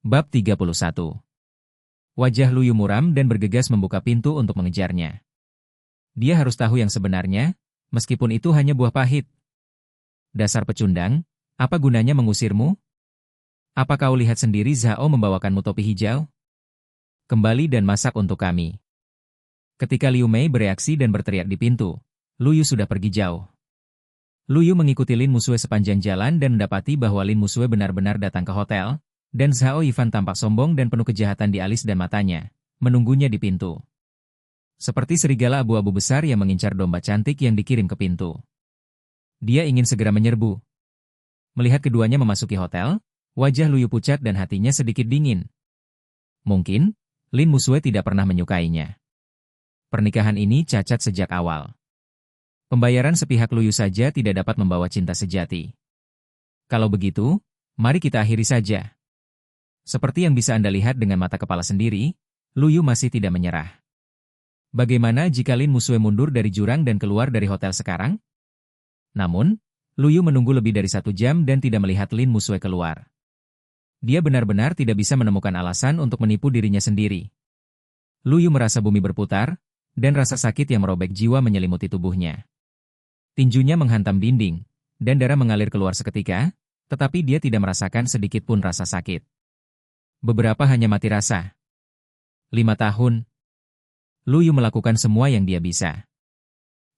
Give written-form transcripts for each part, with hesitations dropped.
Bab 31. Wajah Luyu muram dan bergegas membuka pintu untuk mengejarnya. Dia harus tahu yang sebenarnya, meskipun itu hanya buah pahit. Dasar pecundang, apa gunanya mengusirmu? Apa kau lihat sendiri Zhao membawakanmu topi hijau? Kembali dan masak untuk kami. Ketika Liu Mei bereaksi dan berteriak di pintu, Luyu sudah pergi jauh. Luyu mengikuti Lin Musue sepanjang jalan dan mendapati bahwa Lin Musue benar-benar datang ke hotel, dan Zhao Yifan tampak sombong dan penuh kejahatan di alis dan matanya, menunggunya di pintu. Seperti serigala abu-abu besar yang mengincar domba cantik yang dikirim ke pintu. Dia ingin segera menyerbu. Melihat keduanya memasuki hotel, wajah Luyu pucat dan hatinya sedikit dingin. Mungkin, Lin Musue tidak pernah menyukainya. Pernikahan ini cacat sejak awal. Pembayaran sepihak Luyu saja tidak dapat membawa cinta sejati. Kalau begitu, mari kita akhiri saja. Seperti yang bisa Anda lihat dengan mata kepala sendiri, Luyu masih tidak menyerah. Bagaimana jika Lin Musue mundur dari jurang dan keluar dari hotel sekarang? Namun, Luyu menunggu lebih dari 1 jam dan tidak melihat Lin Musue keluar. Dia benar-benar tidak bisa menemukan alasan untuk menipu dirinya sendiri. Luyu merasa bumi berputar, dan rasa sakit yang merobek jiwa menyelimuti tubuhnya. Tinjunya menghantam dinding, dan darah mengalir keluar seketika, tetapi dia tidak merasakan sedikit pun rasa sakit. Beberapa hanya mati rasa. 5 tahun. Luyu melakukan semua yang dia bisa.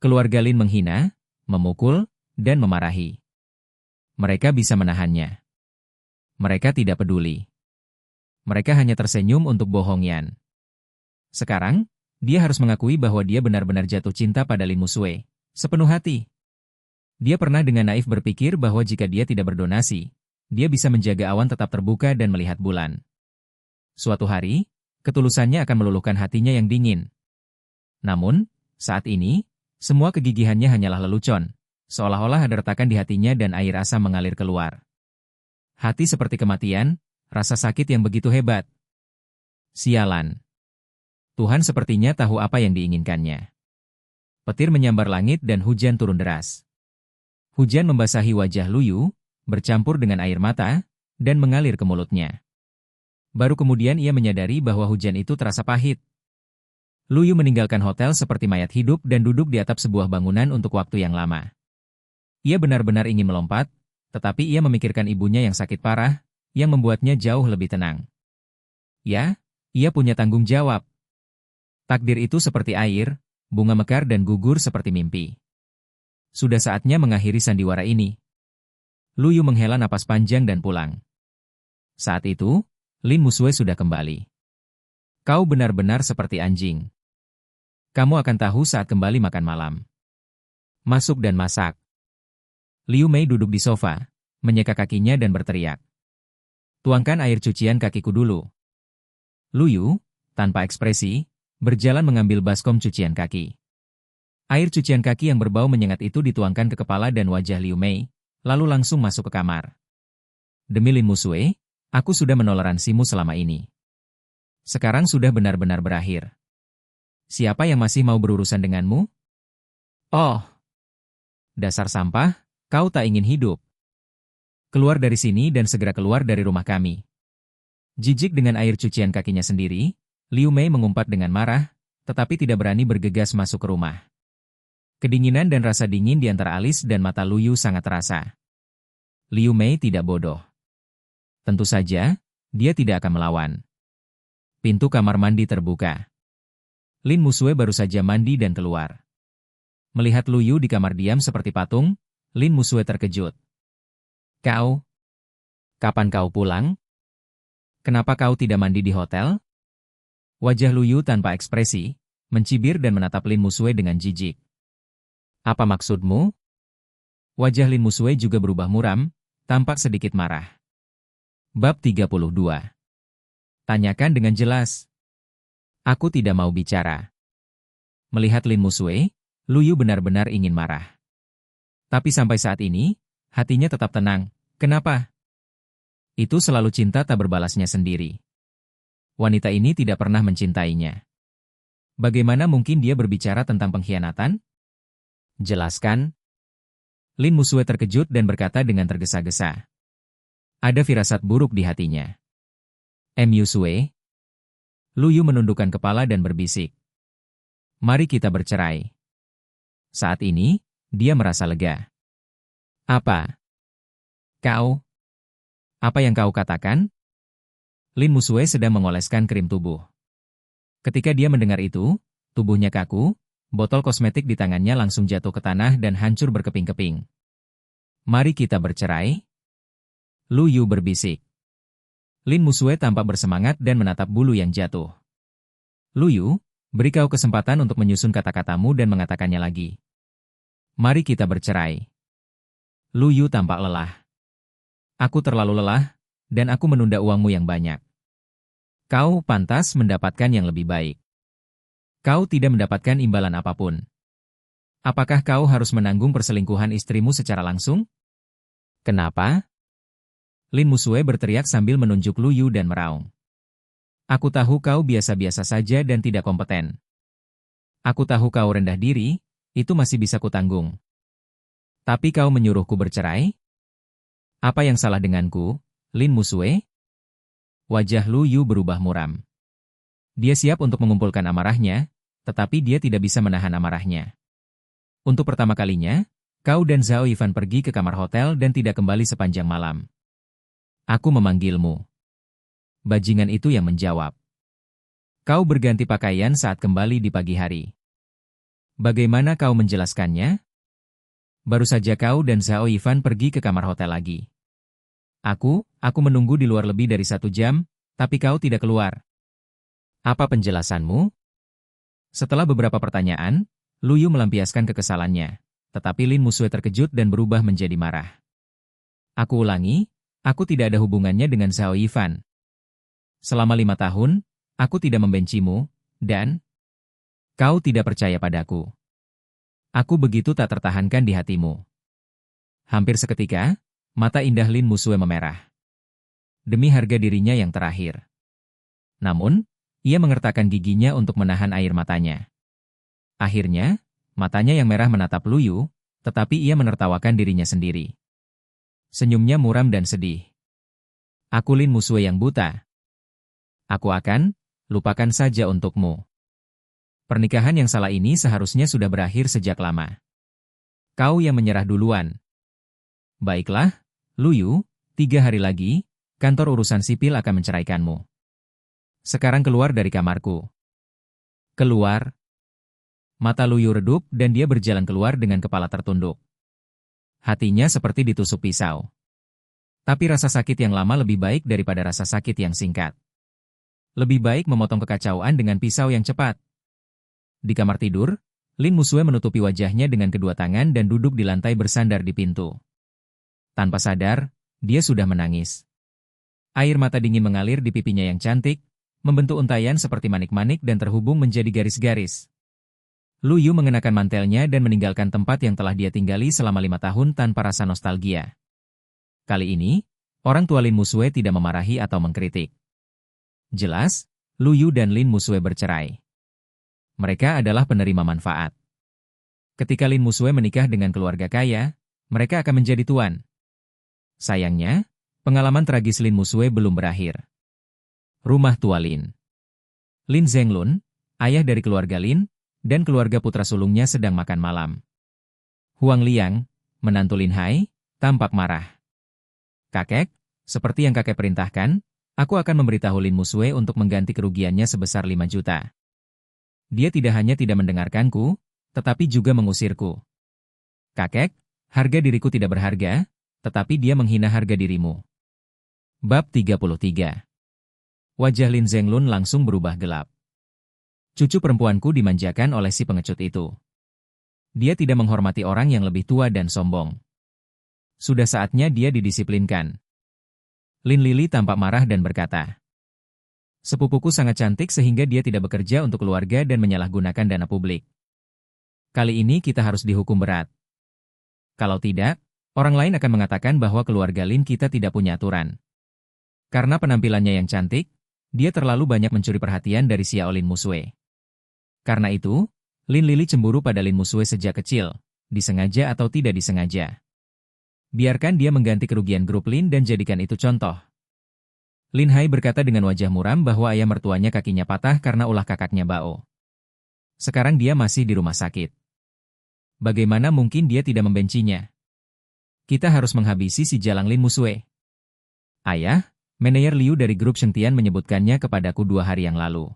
Keluarga Lin menghina, memukul, dan memarahi. Mereka bisa menahannya. Mereka tidak peduli. Mereka hanya tersenyum untuk bohong Yan. Sekarang, dia harus mengakui bahwa dia benar-benar jatuh cinta pada Lin Musue, sepenuh hati. Dia pernah dengan naif berpikir bahwa jika dia tidak berdonasi, dia bisa menjaga awan tetap terbuka dan melihat bulan. Suatu hari, ketulusannya akan meluluhkan hatinya yang dingin. Namun, saat ini, semua kegigihannya hanyalah lelucon, seolah-olah ada retakan di hatinya dan air asam mengalir keluar. Hati seperti kematian, rasa sakit yang begitu hebat. Sialan. Tuhan sepertinya tahu apa yang diinginkannya. Petir menyambar langit dan hujan turun deras. Hujan membasahi wajah Luyu, bercampur dengan air mata, dan mengalir ke mulutnya. Baru kemudian ia menyadari bahwa hujan itu terasa pahit. Luyu meninggalkan hotel seperti mayat hidup dan duduk di atap sebuah bangunan untuk waktu yang lama. Ia benar-benar ingin melompat, tetapi ia memikirkan ibunya yang sakit parah, yang membuatnya jauh lebih tenang. Ya, ia punya tanggung jawab. Takdir itu seperti air, bunga mekar dan gugur seperti mimpi. Sudah saatnya mengakhiri sandiwara ini. Luyu menghela napas panjang dan pulang. Saat itu, Lin Musue sudah kembali. Kau benar-benar seperti anjing. Kamu akan tahu saat kembali makan malam. Masuk dan masak. Liu Mei duduk di sofa, menyeka kakinya dan berteriak. Tuangkan air cucian kakiku dulu. Luyu, tanpa ekspresi, berjalan mengambil baskom cucian kaki. Air cucian kaki yang berbau menyengat itu dituangkan ke kepala dan wajah Liu Mei, lalu langsung masuk ke kamar. Demi Lin Musue, aku sudah menoleransimu selama ini. Sekarang sudah benar-benar berakhir. Siapa yang masih mau berurusan denganmu? Oh, dasar sampah, kau tak ingin hidup. Keluar dari sini dan segera keluar dari rumah kami. Jijik dengan air cucian kakinya sendiri, Liu Mei mengumpat dengan marah, tetapi tidak berani bergegas masuk ke rumah. Kedinginan dan rasa dingin di antara alis dan mata Luyu sangat terasa. Liu Mei tidak bodoh. Tentu saja, dia tidak akan melawan. Pintu kamar mandi terbuka. Lin Musue baru saja mandi dan keluar. Melihat Luyu di kamar diam seperti patung, Lin Musue terkejut. Kau? Kapan kau pulang? Kenapa kau tidak mandi di hotel? Wajah Luyu tanpa ekspresi, mencibir dan menatap Lin Musue dengan jijik. Apa maksudmu? Wajah Lin Musue juga berubah muram, tampak sedikit marah. Bab 32. Tanyakan dengan jelas. Aku tidak mau bicara. Melihat Lin Musue, Luyu benar-benar ingin marah. Tapi sampai saat ini, hatinya tetap tenang. Kenapa? Itu selalu cinta tak berbalasnya sendiri. Wanita ini tidak pernah mencintainya. Bagaimana mungkin dia berbicara tentang pengkhianatan? Jelaskan. Lin Musue terkejut dan berkata dengan tergesa-gesa. Ada firasat buruk di hatinya. Yusue? Lu Yu menundukkan kepala dan berbisik. Mari kita bercerai. Saat ini, dia merasa lega. Apa? Kau? Apa yang kau katakan? Lin Musue sedang mengoleskan krim tubuh. Ketika dia mendengar itu, tubuhnya kaku, botol kosmetik di tangannya langsung jatuh ke tanah dan hancur berkeping-keping. Mari kita bercerai? Lu Yu berbisik. Lin Musue tampak bersemangat dan menatap bulu yang jatuh. Lu Yu, beri kau kesempatan untuk menyusun kata-katamu dan mengatakannya lagi. Mari kita bercerai. Lu Yu tampak lelah. Aku terlalu lelah, dan aku menunda uangmu yang banyak. Kau pantas mendapatkan yang lebih baik. Kau tidak mendapatkan imbalan apapun. Apakah kau harus menanggung perselingkuhan istrimu secara langsung? Kenapa? Lin Musue berteriak sambil menunjuk Lu Yu dan meraung. Aku tahu kau biasa-biasa saja dan tidak kompeten. Aku tahu kau rendah diri, itu masih bisa kutanggung. Tapi kau menyuruhku bercerai? Apa yang salah denganku, Lin Musue? Wajah Lu Yu berubah muram. Dia siap untuk mengumpulkan amarahnya, tetapi dia tidak bisa menahan amarahnya. Untuk pertama kalinya, kau dan Zhao Yifan pergi ke kamar hotel dan tidak kembali sepanjang malam. Aku memanggilmu. Bajingan itu yang menjawab. Kau berganti pakaian saat kembali di pagi hari. Bagaimana kau menjelaskannya? Baru saja kau dan Zhao Yifan pergi ke kamar hotel lagi. Aku menunggu di luar lebih dari 1 jam, tapi kau tidak keluar. Apa penjelasanmu? Setelah beberapa pertanyaan, Lu Yu melampiaskan kekesalannya, tetapi Lin Musue terkejut dan berubah menjadi marah. Aku ulangi, aku tidak ada hubungannya dengan Zhao Yifan. Selama 5 tahun, aku tidak membencimu, dan kau tidak percaya padaku. Aku begitu tak tertahankan di hatimu. Hampir seketika, mata indah Lin Musue memerah. Demi harga dirinya yang terakhir. Namun, ia mengertakkan giginya untuk menahan air matanya. Akhirnya, matanya yang merah menatap Lu Yu, tetapi ia menertawakan dirinya sendiri. Senyumnya muram dan sedih. Aku Lin Musue yang buta. Aku akan lupakan saja untukmu. Pernikahan yang salah ini seharusnya sudah berakhir sejak lama. Kau yang menyerah duluan. Baiklah, Lu Yu, 3 hari lagi, kantor urusan sipil akan menceraikanmu. Sekarang keluar dari kamarku. Keluar. Mata Lu Yu redup dan dia berjalan keluar dengan kepala tertunduk. Hatinya seperti ditusuk pisau. Tapi rasa sakit yang lama lebih baik daripada rasa sakit yang singkat. Lebih baik memotong kekacauan dengan pisau yang cepat. Di kamar tidur, Lin Musue menutupi wajahnya dengan kedua tangan dan duduk di lantai bersandar di pintu. Tanpa sadar, dia sudah menangis. Air mata dingin mengalir di pipinya yang cantik, membentuk untayan seperti manik-manik dan terhubung menjadi garis-garis. Lu Yu mengenakan mantelnya dan meninggalkan tempat yang telah dia tinggali selama 5 tahun tanpa rasa nostalgia. Kali ini, orang tua Lin Musue tidak memarahi atau mengkritik. Jelas, Lu Yu dan Lin Musue bercerai. Mereka adalah penerima manfaat. Ketika Lin Musue menikah dengan keluarga kaya, mereka akan menjadi tuan. Sayangnya, pengalaman tragis Lin Musue belum berakhir. Rumah tua Lin. Lin Zhenglun, ayah dari keluarga Lin, dan keluarga putra sulungnya sedang makan malam. Huang Liang, menantu Lin Hai, tampak marah. Kakek, seperti yang kakek perintahkan, aku akan memberitahu Lin Musue untuk mengganti kerugiannya sebesar 5 juta. Dia tidak hanya tidak mendengarkanku, tetapi juga mengusirku. Kakek, harga diriku tidak berharga, tetapi dia menghina harga dirimu. Bab 33. Wajah Lin Zhenglun langsung berubah gelap. Cucu perempuanku dimanjakan oleh si pengecut itu. Dia tidak menghormati orang yang lebih tua dan sombong. Sudah saatnya dia didisiplinkan. Lin Lili tampak marah dan berkata, sepupuku sangat cantik sehingga dia tidak bekerja untuk keluarga dan menyalahgunakan dana publik. Kali ini kita harus dihukum berat. Kalau tidak, orang lain akan mengatakan bahwa keluarga Lin kita tidak punya aturan. Karena penampilannya yang cantik, dia terlalu banyak mencuri perhatian dari Xiao Lin Musue. Karena itu, Lin Lili cemburu pada Lin Musue sejak kecil, disengaja atau tidak disengaja. Biarkan dia mengganti kerugian grup Lin dan jadikan itu contoh. Lin Hai berkata dengan wajah muram bahwa ayah mertuanya kakinya patah karena ulah kakaknya Bao. Sekarang dia masih di rumah sakit. Bagaimana mungkin dia tidak membencinya? Kita harus menghabisi si Jalang Lin Musue. Ayah, manajer Liu dari grup Shengtian menyebutkannya kepadaku 2 hari yang lalu.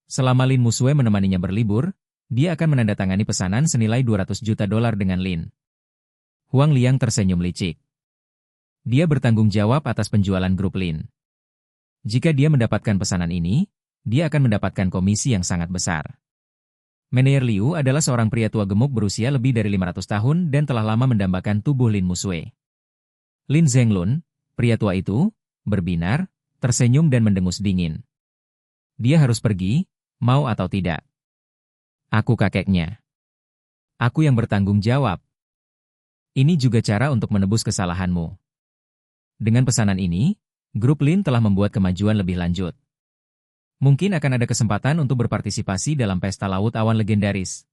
Selama Lin Musue menemaninya berlibur, dia akan menandatangani pesanan senilai $200 juta dengan Lin. Huang Liang tersenyum licik. Dia bertanggung jawab atas penjualan grup Lin. Jika dia mendapatkan pesanan ini, dia akan mendapatkan komisi yang sangat besar. Manajer Liu adalah seorang pria tua gemuk berusia lebih dari 500 tahun dan telah lama mendambakan tubuh Lin Musue. Lin Zhenglun, pria tua itu, berbinar, tersenyum dan mendengus dingin. Dia harus pergi, mau atau tidak. Aku kakeknya. Aku yang bertanggung jawab. Ini juga cara untuk menebus kesalahanmu. Dengan pesanan ini, grup Lin telah membuat kemajuan lebih lanjut. Mungkin akan ada kesempatan untuk berpartisipasi dalam pesta laut awan legendaris.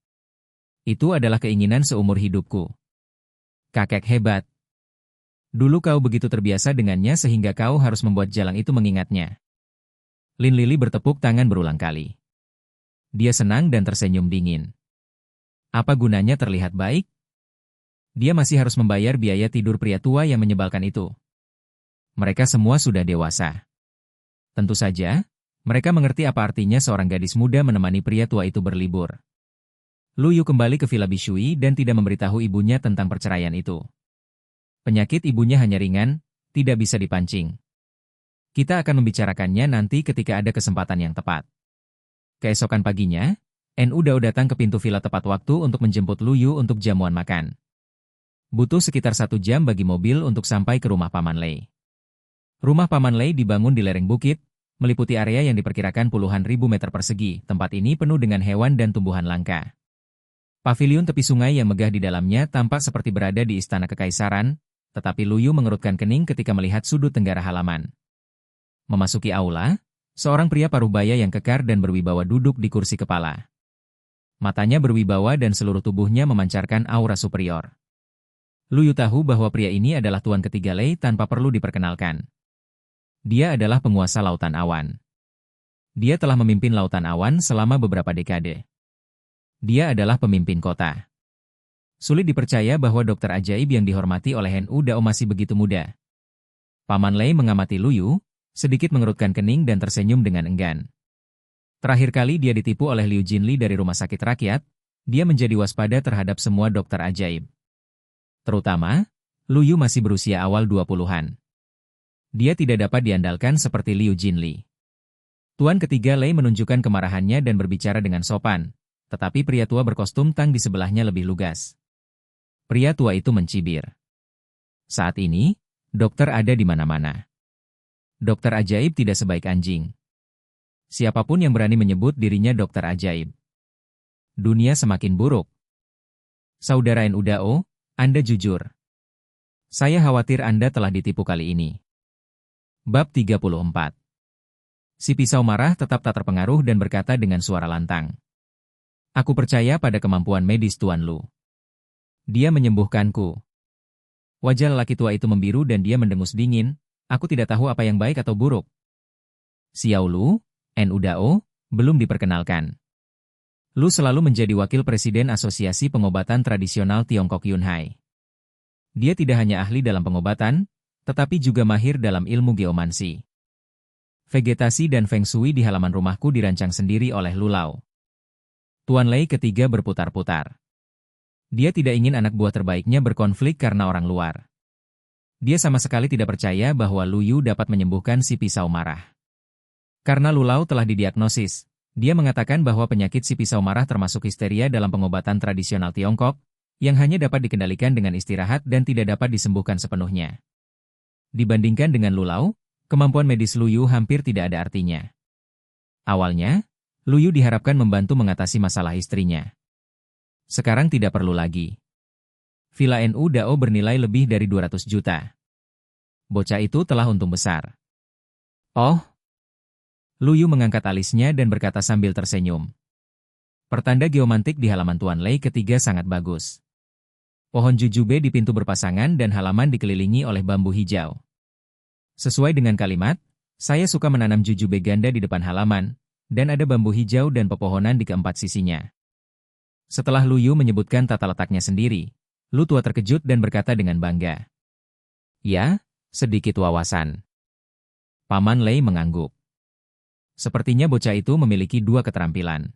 Itu adalah keinginan seumur hidupku. Kakek hebat. Dulu kau begitu terbiasa dengannya sehingga kau harus membuat jalang itu mengingatnya. Lin Lili bertepuk tangan berulang kali. Dia senang dan tersenyum dingin. Apa gunanya terlihat baik? Dia masih harus membayar biaya tidur pria tua yang menyebalkan itu. Mereka semua sudah dewasa. Tentu saja, mereka mengerti apa artinya seorang gadis muda menemani pria tua itu berlibur. Lu Yu kembali ke Villa Bishui dan tidak memberitahu ibunya tentang perceraian itu. Penyakit ibunya hanya ringan, tidak bisa dipancing. Kita akan membicarakannya nanti ketika ada kesempatan yang tepat. Keesokan paginya, NU Dao datang ke pintu villa tepat waktu untuk menjemput Lu Yu untuk jamuan makan. Butuh sekitar 1 jam bagi mobil untuk sampai ke rumah Paman Lei. Rumah Paman Lei dibangun di lereng bukit, meliputi area yang diperkirakan puluhan ribu meter persegi. Tempat ini penuh dengan hewan dan tumbuhan langka. Paviliun tepi sungai yang megah di dalamnya tampak seperti berada di istana kekaisaran, tetapi Lu Yu mengerutkan kening ketika melihat sudut tenggara halaman. Memasuki aula, seorang pria parubaya yang kekar dan berwibawa duduk di kursi kepala. Matanya berwibawa dan seluruh tubuhnya memancarkan aura superior. Lu Yu tahu bahwa pria ini adalah tuan ketiga Lei tanpa perlu diperkenalkan. Dia adalah penguasa Lautan Awan. Dia telah memimpin Lautan Awan selama beberapa dekade. Dia adalah pemimpin kota. Sulit dipercaya bahwa dokter ajaib yang dihormati oleh NU Dao masih begitu muda. Paman Lei mengamati Lu Yu, sedikit mengerutkan kening dan tersenyum dengan enggan. Terakhir kali dia ditipu oleh Liu Jinli dari rumah sakit rakyat, dia menjadi waspada terhadap semua dokter ajaib. Terutama, Lu Yu masih berusia awal 20-an. Dia tidak dapat diandalkan seperti Liu Jinli. Tuan ketiga Lei menunjukkan kemarahannya dan berbicara dengan sopan, tetapi pria tua berkostum tang di sebelahnya lebih lugas. Pria tua itu mencibir. Saat ini, dokter ada di mana-mana. Dokter ajaib tidak sebaik anjing. Siapapun yang berani menyebut dirinya dokter ajaib. Dunia semakin buruk. Saudara NU Dao, Anda jujur. Saya khawatir Anda telah ditipu kali ini. Bab 34. Si pisau marah tetap tak terpengaruh dan berkata dengan suara lantang. Aku percaya pada kemampuan medis Tuan Lu. Dia menyembuhkanku. Wajah lelaki tua itu membiru dan dia mendengus dingin. Aku tidak tahu apa yang baik atau buruk. Xiao Lu, NU Dao, belum diperkenalkan. Lu selalu menjadi wakil presiden Asosiasi Pengobatan Tradisional Tiongkok Yunhai. Dia tidak hanya ahli dalam pengobatan, tetapi juga mahir dalam ilmu geomansi. Vegetasi dan feng shui di halaman rumahku dirancang sendiri oleh Lu Lao. Tuan Lei ketiga berputar-putar. Dia tidak ingin anak buah terbaiknya berkonflik karena orang luar. Dia sama sekali tidak percaya bahwa Lu Yu dapat menyembuhkan si pisau marah. Karena Lu Lao telah didiagnosis, dia mengatakan bahwa penyakit si pisau marah termasuk histeria dalam pengobatan tradisional Tiongkok, yang hanya dapat dikendalikan dengan istirahat dan tidak dapat disembuhkan sepenuhnya. Dibandingkan dengan Lu Lao, kemampuan medis Lu Yu hampir tidak ada artinya. Awalnya, Lu Yu diharapkan membantu mengatasi masalah istrinya. Sekarang tidak perlu lagi. Villa NU Dao bernilai lebih dari 200 juta. Bocah itu telah untung besar. Oh! Lu Yu mengangkat alisnya dan berkata sambil tersenyum. Pertanda geomantik di halaman Tuan Lei ketiga sangat bagus. Pohon jujube di pintu berpasangan dan halaman dikelilingi oleh bambu hijau. Sesuai dengan kalimat, Saya suka menanam jujube ganda di depan halaman, dan ada bambu hijau dan pepohonan di keempat sisinya. Setelah Lu Yu menyebutkan tata letaknya sendiri, Lu Tua terkejut dan berkata dengan bangga. Ya, sedikit wawasan. Paman Lei mengangguk. Sepertinya bocah itu memiliki dua keterampilan.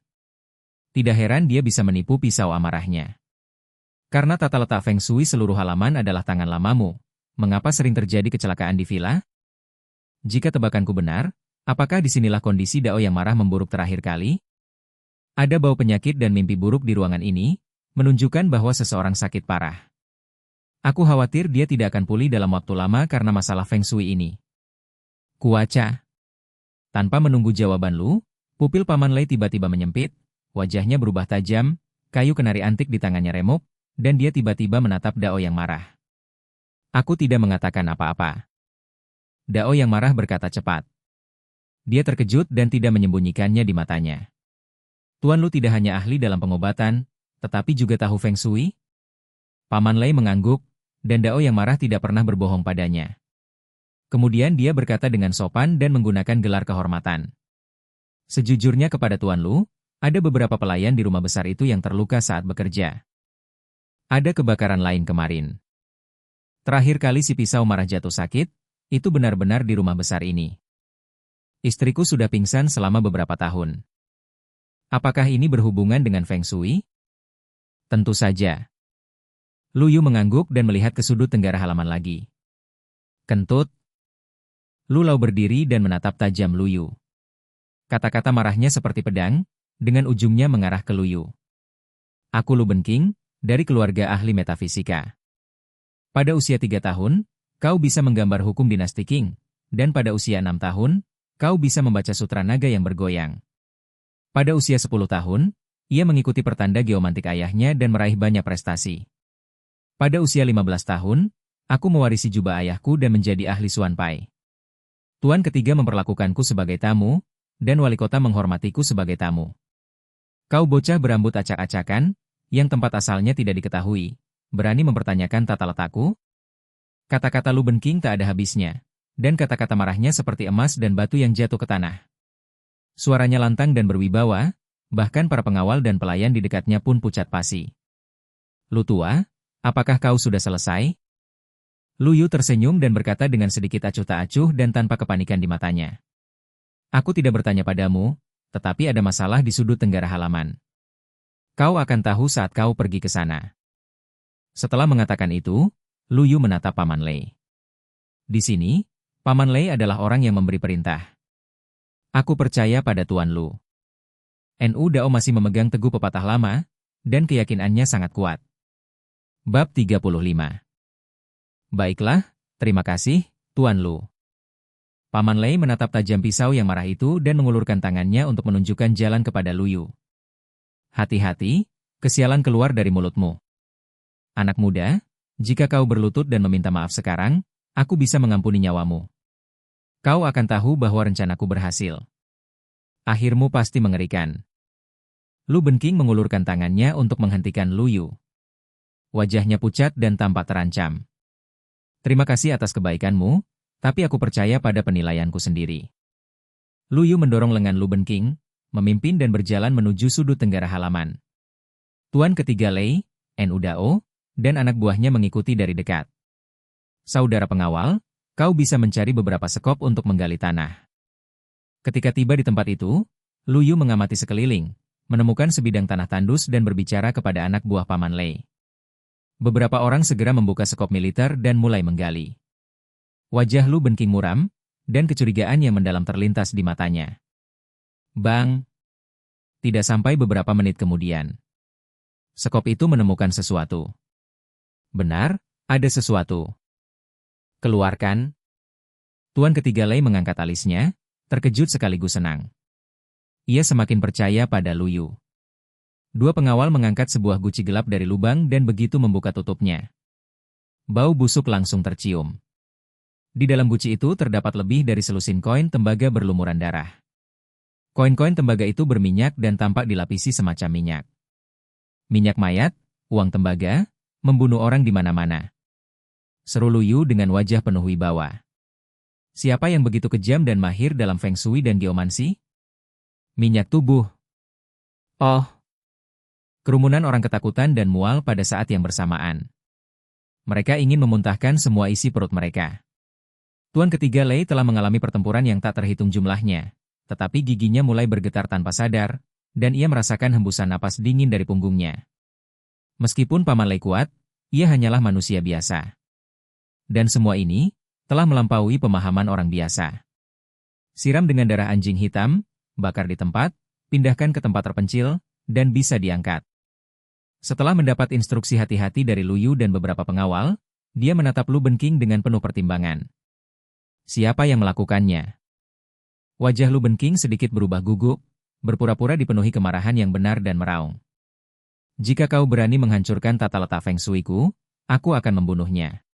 Tidak heran dia bisa menipu pisau amarahnya. Karena tata letak Feng Shui seluruh halaman adalah tangan lamamu, mengapa sering terjadi kecelakaan di villa? Jika tebakanku benar, apakah disinilah kondisi Dao yang marah memburuk terakhir kali? Ada bau penyakit dan mimpi buruk di ruangan ini, menunjukkan bahwa seseorang sakit parah. Aku khawatir dia tidak akan pulih dalam waktu lama karena masalah Feng Shui ini. Kuaca. Tanpa menunggu jawaban Lu, pupil Paman Lei tiba-tiba menyempit, wajahnya berubah tajam, kayu kenari antik di tangannya remuk, dan dia tiba-tiba menatap Dao yang marah. Aku tidak mengatakan apa-apa. Dao yang marah berkata cepat. Dia terkejut dan tidak menyembunyikannya di matanya. Tuan Lu tidak hanya ahli dalam pengobatan, tetapi juga tahu Feng Shui? Paman Lei mengangguk, dan Dao yang marah tidak pernah berbohong padanya. Kemudian dia berkata dengan sopan dan menggunakan gelar kehormatan. Sejujurnya kepada Tuan Lu, ada beberapa pelayan di rumah besar itu yang terluka saat bekerja. Ada kebakaran lain kemarin. Terakhir kali si pisau marah jatuh sakit, itu benar-benar di rumah besar ini. Istriku sudah pingsan selama beberapa tahun. Apakah ini berhubungan dengan Feng Shui? Tentu saja. Lu Yu mengangguk dan melihat ke sudut tenggara halaman lagi. Kentut. Lu Lau berdiri dan menatap tajam Lu Yu. Kata-kata marahnya seperti pedang, dengan ujungnya mengarah ke Lu Yu. Aku Lu Benking, dari keluarga ahli metafisika. Pada usia 3 tahun, kau bisa menggambar hukum dinasti Qing, dan pada usia 6 tahun, kau bisa membaca sutra naga yang bergoyang. Pada usia 10 tahun, ia mengikuti pertanda geomantik ayahnya dan meraih banyak prestasi. Pada usia 15 tahun, aku mewarisi jubah ayahku dan menjadi ahli Xuan Pai. Tuan ketiga memperlakukanku sebagai tamu, dan wali kota menghormatiku sebagai tamu. Kau bocah berambut acak-acakan, yang tempat asalnya tidak diketahui, berani mempertanyakan tata letakku? Kata-kata Lu Benking tak ada habisnya, dan kata-kata marahnya seperti emas dan batu yang jatuh ke tanah. Suaranya lantang dan berwibawa, bahkan para pengawal dan pelayan di dekatnya pun pucat pasi. Lu Tua, apakah kau sudah selesai? Lu Yu tersenyum dan berkata dengan sedikit acuh tak acuh dan tanpa kepanikan di matanya. Aku tidak bertanya padamu, tetapi ada masalah di sudut tenggara halaman. Kau akan tahu saat kau pergi ke sana. Setelah mengatakan itu, Lu Yu menatap Paman Lei. Di sini, Paman Lei adalah orang yang memberi perintah. Aku percaya pada Tuan Lu. NU Dao masih memegang teguh pepatah lama, dan keyakinannya sangat kuat. Bab 35. Baiklah, terima kasih, Tuan Lu. Paman Lei menatap tajam pisau yang marah itu dan mengulurkan tangannya untuk menunjukkan jalan kepada Lu Yu. Hati-hati, kesialan keluar dari mulutmu. Anak muda, jika kau berlutut dan meminta maaf sekarang, aku bisa mengampuni nyawamu. Kau akan tahu bahwa rencanaku berhasil. Akhirmu pasti mengerikan. Lu Benking mengulurkan tangannya untuk menghentikan Lu Yu. Wajahnya pucat dan tampak terancam. Terima kasih atas kebaikanmu, tapi aku percaya pada penilaianku sendiri. Lu Yu mendorong lengan Lu Benking, memimpin dan berjalan menuju sudut tenggara halaman. Tuan ketiga Lei, NU Dao, dan anak buahnya mengikuti dari dekat. Saudara pengawal, kau bisa mencari beberapa sekop untuk menggali tanah. Ketika tiba di tempat itu, Lu Yu mengamati sekeliling, menemukan sebidang tanah tandus dan berbicara kepada anak buah Paman Lei. Beberapa orang segera membuka sekop militer dan mulai menggali. Wajah Lu Benking muram, dan kecurigaan yang mendalam terlintas di matanya. Bang! Tidak sampai beberapa menit kemudian, sekop itu menemukan sesuatu. Benar, ada sesuatu. Keluarkan. Tuan ketiga Lei mengangkat alisnya, terkejut sekaligus senang. Ia semakin percaya pada Lu Yu. Dua pengawal mengangkat sebuah guci gelap dari lubang dan begitu membuka tutupnya. Bau busuk langsung tercium. Di dalam guci itu terdapat lebih dari selusin koin tembaga berlumuran darah. Koin-koin tembaga itu berminyak dan tampak dilapisi semacam minyak. Minyak mayat, uang tembaga, membunuh orang di mana-mana. Seru Lu Yu dengan wajah penuh wibawa. Siapa yang begitu kejam dan mahir dalam Feng Shui dan geomansi? Minyak tubuh. Oh, kerumunan orang ketakutan dan mual pada saat yang bersamaan. Mereka ingin memuntahkan semua isi perut mereka. Tuan ketiga Lei telah mengalami pertempuran yang tak terhitung jumlahnya, tetapi giginya mulai bergetar tanpa sadar, dan ia merasakan hembusan napas dingin dari punggungnya. Meskipun Paman Lei kuat, ia hanyalah manusia biasa. Dan semua ini telah melampaui pemahaman orang biasa. Siram dengan darah anjing hitam, bakar di tempat, pindahkan ke tempat terpencil, dan bisa diangkat. Setelah mendapat instruksi hati-hati dari Lu Yu dan beberapa pengawal, dia menatap Lu Benking dengan penuh pertimbangan. Siapa yang melakukannya? Wajah Lu Benking sedikit berubah gugup, berpura-pura dipenuhi kemarahan yang benar dan meraung. Jika kau berani menghancurkan tata letak Feng Shui-ku, aku akan membunuhnya.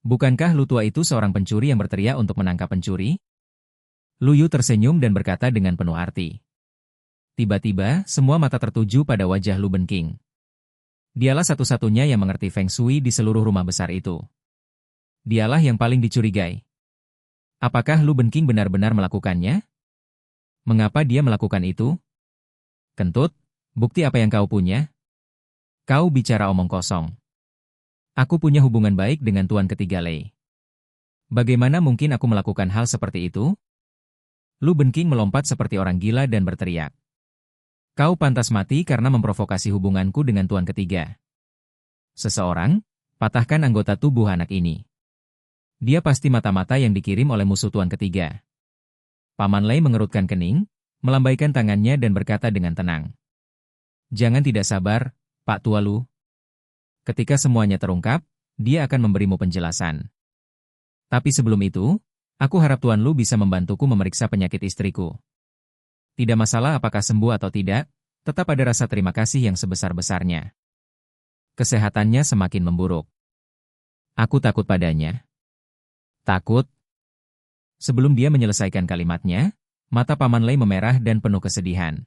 Bukankah Lu tua itu seorang pencuri yang berteriak untuk menangkap pencuri? Lu Yu tersenyum dan berkata dengan penuh arti. Tiba-tiba, semua mata tertuju pada wajah Lu Benking. Dialah satu-satunya yang mengerti Feng Shui di seluruh rumah besar itu. Dialah yang paling dicurigai. Apakah Lu Benking benar-benar melakukannya? Mengapa dia melakukan itu? Kentut, bukti apa yang kau punya? Kau bicara omong kosong. Aku punya hubungan baik dengan Tuan ketiga Lei. Bagaimana mungkin aku melakukan hal seperti itu? Lu Benking melompat seperti orang gila dan berteriak. Kau pantas mati karena memprovokasi hubunganku dengan Tuan ketiga. Seseorang, patahkan anggota tubuh anak ini. Dia pasti mata-mata yang dikirim oleh musuh Tuan ketiga. Paman Lei mengerutkan kening, melambaikan tangannya dan berkata dengan tenang. Jangan tidak sabar, Pak Tua Lu. Ketika semuanya terungkap, dia akan memberimu penjelasan. Tapi sebelum itu, aku harap Tuan Lu bisa membantuku memeriksa penyakit istriku. Tidak masalah apakah sembuh atau tidak, tetap ada rasa terima kasih yang sebesar-besarnya. Kesehatannya semakin memburuk. Aku takut padanya. Takut? Sebelum dia menyelesaikan kalimatnya, mata Paman Lei memerah dan penuh kesedihan.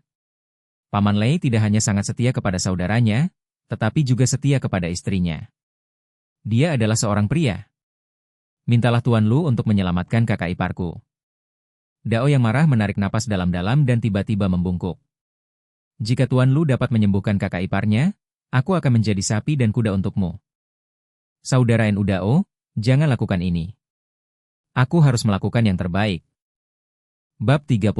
Paman Lei tidak hanya sangat setia kepada saudaranya, tetapi juga setia kepada istrinya. Dia adalah seorang pria. Mintalah Tuan Lu untuk menyelamatkan kakak iparku. Dao yang marah menarik napas dalam-dalam dan tiba-tiba membungkuk. Jika Tuan Lu dapat menyembuhkan kakak iparnya, aku akan menjadi sapi dan kuda untukmu. Saudara NU Dao, jangan lakukan ini. Aku harus melakukan yang terbaik. Bab 36.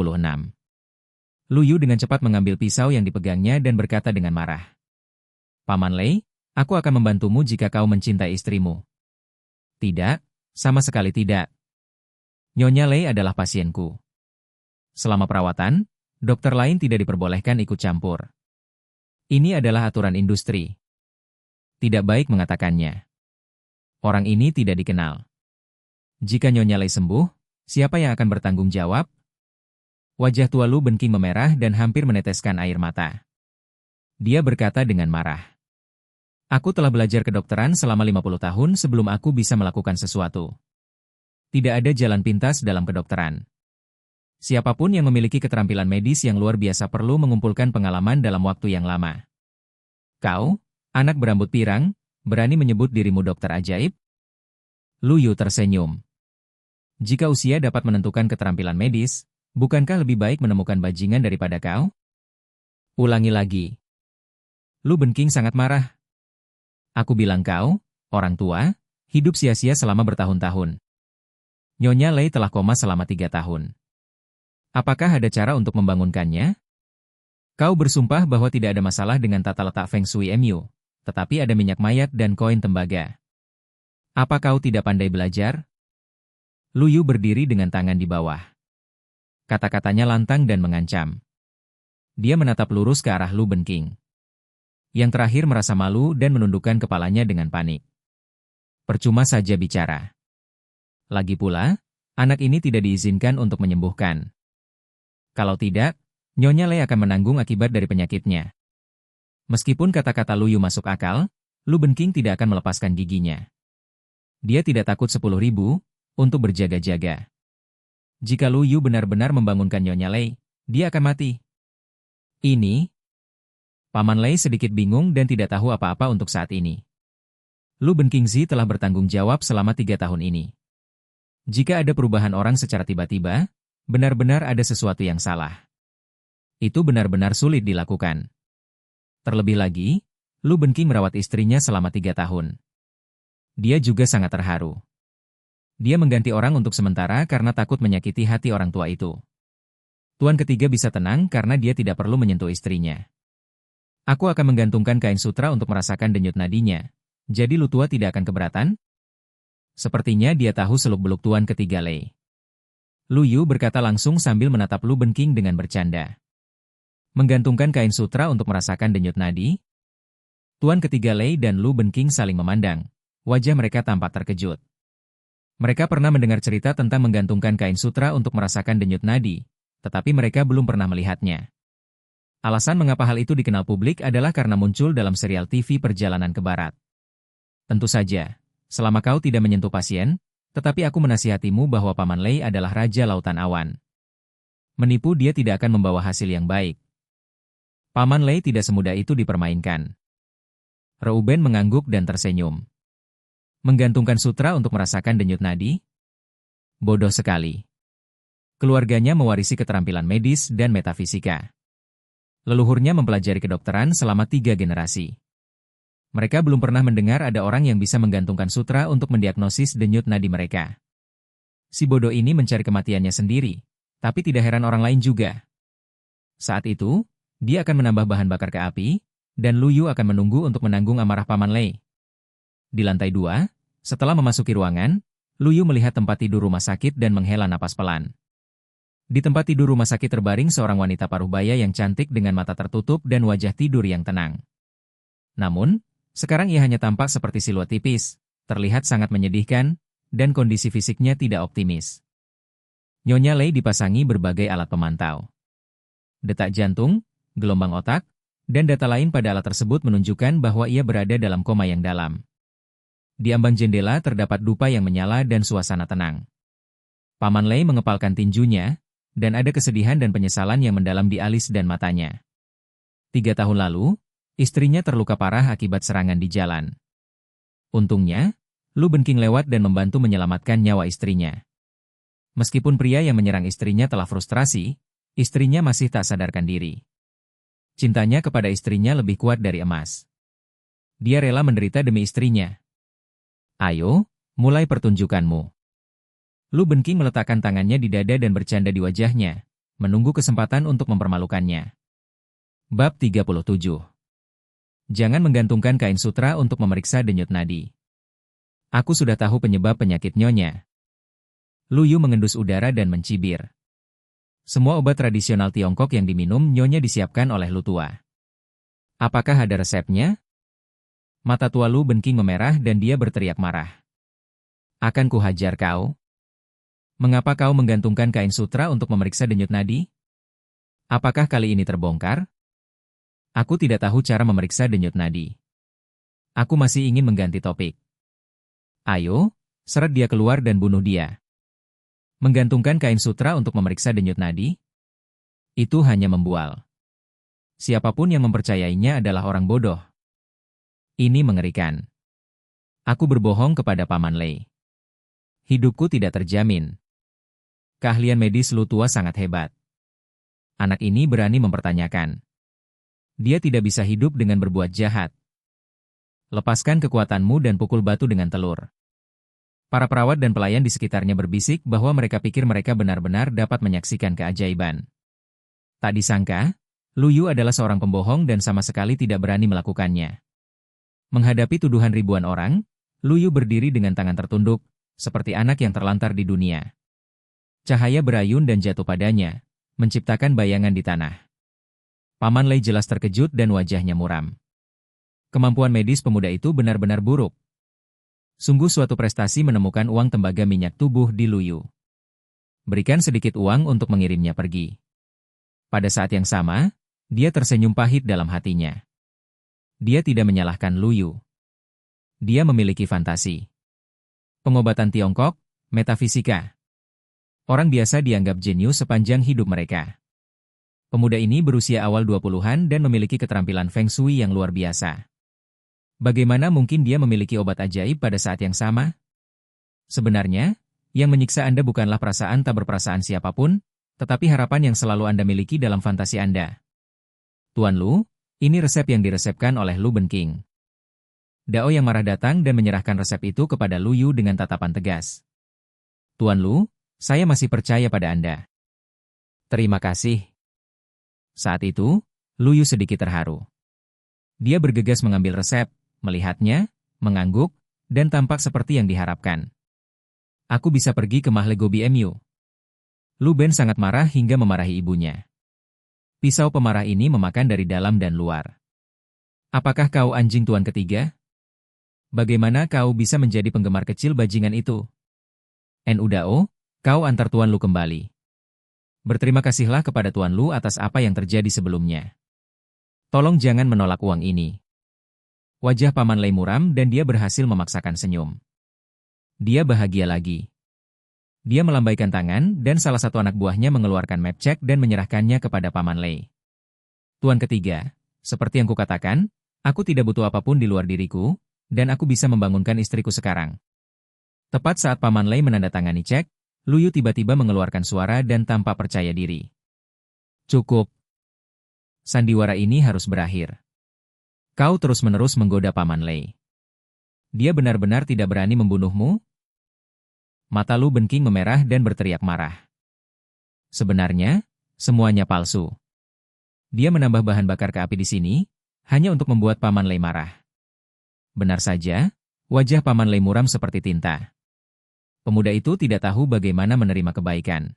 Lu Yu dengan cepat mengambil pisau yang dipegangnya dan berkata dengan marah. Paman Lei, aku akan membantumu jika kau mencintai istrimu. Tidak, sama sekali tidak. Nyonya Lei adalah pasienku. Selama perawatan, dokter lain tidak diperbolehkan ikut campur. Ini adalah aturan industri. Tidak baik mengatakannya. Orang ini tidak dikenal. Jika Nyonya Lei sembuh, siapa yang akan bertanggung jawab? Wajah tua Lu Benking memerah dan hampir meneteskan air mata. Dia berkata dengan marah. Aku telah belajar kedokteran selama 50 tahun sebelum aku bisa melakukan sesuatu. Tidak ada jalan pintas dalam kedokteran. Siapapun yang memiliki keterampilan medis yang luar biasa perlu mengumpulkan pengalaman dalam waktu yang lama. Kau, anak berambut pirang, berani menyebut dirimu dokter ajaib? Lu Yu tersenyum. Jika usia dapat menentukan keterampilan medis, bukankah lebih baik menemukan bajingan daripada kau? Ulangi lagi. Lu Benking sangat marah. Aku bilang kau, orang tua, hidup sia-sia selama bertahun-tahun. Nyonya Lei telah koma selama 3 tahun. Apakah ada cara untuk membangunkannya? Kau bersumpah bahwa tidak ada masalah dengan tata letak Feng Shui MU, tetapi ada minyak mayat dan koin tembaga. Apa kau tidak pandai belajar? Lu Yu berdiri dengan tangan di bawah. Kata-katanya lantang dan mengancam. Dia menatap lurus ke arah Lu Benking. Yang terakhir merasa malu dan menundukkan kepalanya dengan panik. Percuma saja bicara. Lagi pula, anak ini tidak diizinkan untuk menyembuhkan. Kalau tidak, Nyonya Lei akan menanggung akibat dari penyakitnya. Meskipun kata-kata Lu Yu masuk akal, Lu Benking tidak akan melepaskan giginya. Dia tidak takut 10.000 untuk berjaga-jaga. Jika Lu Yu benar-benar membangunkan Nyonya Lei, dia akan mati. Ini? Paman Lei sedikit bingung dan tidak tahu apa-apa untuk saat ini. Lu Benkingzi telah bertanggung jawab selama 3 tahun ini. Jika ada perubahan orang secara tiba-tiba, benar-benar ada sesuatu yang salah. Itu benar-benar sulit dilakukan. Terlebih lagi, Lu Benking merawat istrinya selama 3 tahun. Dia juga sangat terharu. Dia mengganti orang untuk sementara karena takut menyakiti hati orang tua itu. Tuan ketiga bisa tenang karena dia tidak perlu menyentuh istrinya. Aku akan menggantungkan kain sutra untuk merasakan denyut nadinya. Jadi Lu tua tidak akan keberatan? Sepertinya dia tahu seluk-beluk Tuan ketiga Lei. Lu Yu berkata langsung sambil menatap Lu Benking dengan bercanda. Menggantungkan kain sutra untuk merasakan denyut nadi? Tuan ketiga Lei dan Lu Benking saling memandang. Wajah mereka tampak terkejut. Mereka pernah mendengar cerita tentang menggantungkan kain sutra untuk merasakan denyut nadi, tetapi mereka belum pernah melihatnya. Alasan mengapa hal itu dikenal publik adalah karena muncul dalam serial TV perjalanan ke barat. Tentu saja. Selama kau tidak menyentuh pasien, tetapi aku menasihatimu bahwa Paman Lei adalah Raja Lautan Awan. Menipu dia tidak akan membawa hasil yang baik. Paman Lei tidak semudah itu dipermainkan. Reuben mengangguk dan tersenyum. Menggantungkan sutra untuk merasakan denyut nadi? Bodoh sekali. Keluarganya mewarisi keterampilan medis dan metafisika. Leluhurnya mempelajari kedokteran selama 3 generasi. Mereka belum pernah mendengar ada orang yang bisa menggantungkan sutra untuk mendiagnosis denyut nadi mereka. Si bodoh ini mencari kematiannya sendiri, tapi tidak heran orang lain juga. Saat itu, dia akan menambah bahan bakar ke api, dan Lu Yu akan menunggu untuk menanggung amarah Paman Lei. Di lantai 2, setelah memasuki ruangan, Lu Yu melihat tempat tidur rumah sakit dan menghela napas pelan. Di tempat tidur rumah sakit terbaring seorang wanita paruh baya yang cantik dengan mata tertutup dan wajah tidur yang tenang. Namun, sekarang ia hanya tampak seperti siluet tipis, terlihat sangat menyedihkan, dan kondisi fisiknya tidak optimis. Nyonya Lei dipasangi berbagai alat pemantau. Detak jantung, gelombang otak, dan data lain pada alat tersebut menunjukkan bahwa ia berada dalam koma yang dalam. Di ambang jendela terdapat dupa yang menyala dan suasana tenang. Paman Lei mengepalkan tinjunya, dan ada kesedihan dan penyesalan yang mendalam di alis dan matanya. 3 tahun lalu, istrinya terluka parah akibat serangan di jalan. Untungnya, Lu Benking lewat dan membantu menyelamatkan nyawa istrinya. Meskipun pria yang menyerang istrinya telah frustrasi, istrinya masih tak sadarkan diri. Cintanya kepada istrinya lebih kuat dari emas. Dia rela menderita demi istrinya. Ayo, mulai pertunjukanmu. Lu Benking meletakkan tangannya di dada dan bercanda di wajahnya, menunggu kesempatan untuk mempermalukannya. Bab 37. Jangan menggantungkan kain sutra untuk memeriksa denyut nadi. Aku sudah tahu penyebab penyakit nyonya. Lu Yu mengendus udara dan mencibir. Semua obat tradisional Tiongkok yang diminum nyonya disiapkan oleh Lu tua. Apakah ada resepnya? Mata tua Lu Benking memerah dan dia berteriak marah. Akan kuhajar kau. Mengapa kau menggantungkan kain sutra untuk memeriksa denyut nadi? Apakah kali ini terbongkar? Aku tidak tahu cara memeriksa denyut nadi. Aku masih ingin mengganti topik. Ayo, seret dia keluar dan bunuh dia. Menggantungkan kain sutra untuk memeriksa denyut nadi? Itu hanya membual. Siapapun yang mempercayainya adalah orang bodoh. Ini mengerikan. Aku berbohong kepada Paman Lei. Hidupku tidak terjamin. Keahlian medis Lu tua sangat hebat. Anak ini berani mempertanyakan. Dia tidak bisa hidup dengan berbuat jahat. Lepaskan kekuatanmu dan pukul batu dengan telur. Para perawat dan pelayan di sekitarnya berbisik bahwa mereka pikir mereka benar-benar dapat menyaksikan keajaiban. Tak disangka, Lu Yu adalah seorang pembohong dan sama sekali tidak berani melakukannya. Menghadapi tuduhan ribuan orang, Lu Yu berdiri dengan tangan tertunduk, seperti anak yang terlantar di dunia. Cahaya berayun dan jatuh padanya, menciptakan bayangan di tanah. Paman Lei jelas terkejut dan wajahnya muram. Kemampuan medis pemuda itu benar-benar buruk. Sungguh suatu prestasi menemukan uang tembaga minyak tubuh di Lu Yu. Berikan sedikit uang untuk mengirimnya pergi. Pada saat yang sama, dia tersenyum pahit dalam hatinya. Dia tidak menyalahkan Lu Yu. Dia memiliki fantasi. Pengobatan Tiongkok, metafisika. Orang biasa dianggap jenius sepanjang hidup mereka. Pemuda ini berusia awal 20-an dan memiliki keterampilan Feng Shui yang luar biasa. Bagaimana mungkin dia memiliki obat ajaib pada saat yang sama? Sebenarnya, Yang menyiksa Anda bukanlah perasaan tak berperasaan siapapun, tetapi harapan yang selalu Anda miliki dalam fantasi Anda. Tuan Lu, ini resep yang diresepkan oleh Lu Benking. Dao yang marah datang dan menyerahkan resep itu kepada Lu Yu dengan tatapan tegas. Tuan Lu, saya masih percaya pada Anda. Terima kasih. Saat itu, Lu Yu sedikit terharu. Dia bergegas mengambil resep, melihatnya, mengangguk, dan tampak seperti yang diharapkan. Aku bisa pergi ke Mahle Gobi Mu. Lu Ben sangat marah hingga memarahi ibunya. Pisau pemarah ini memakan dari dalam dan luar. Apakah kau anjing tuan ketiga? Bagaimana kau bisa menjadi penggemar kecil bajingan itu? Udao, kau antar Tuan Lu kembali. Berterima kasihlah kepada Tuan Lu atas apa yang terjadi sebelumnya. Tolong jangan menolak uang ini. Wajah Paman Lei muram dan dia berhasil memaksakan senyum. Dia bahagia lagi. Dia melambaikan tangan dan salah satu anak buahnya mengeluarkan map check dan menyerahkannya kepada Paman Lei. Tuan ketiga, seperti yang kukatakan, aku tidak butuh apapun di luar diriku, dan aku bisa membangunkan istriku sekarang. Tepat saat Paman Lei menandatangani cek, Lu Yu tiba-tiba mengeluarkan suara dan tanpa percaya diri. Cukup. Sandiwara ini harus berakhir. Kau terus-menerus menggoda Paman Lei. Dia benar-benar tidak berani membunuhmu? Mata Lu Benking memerah dan berteriak marah. Sebenarnya, semuanya palsu. Dia menambah bahan bakar ke api di sini, hanya untuk membuat Paman Lei marah. Benar saja, wajah Paman Lei muram seperti tinta. Pemuda itu tidak tahu bagaimana menerima kebaikan.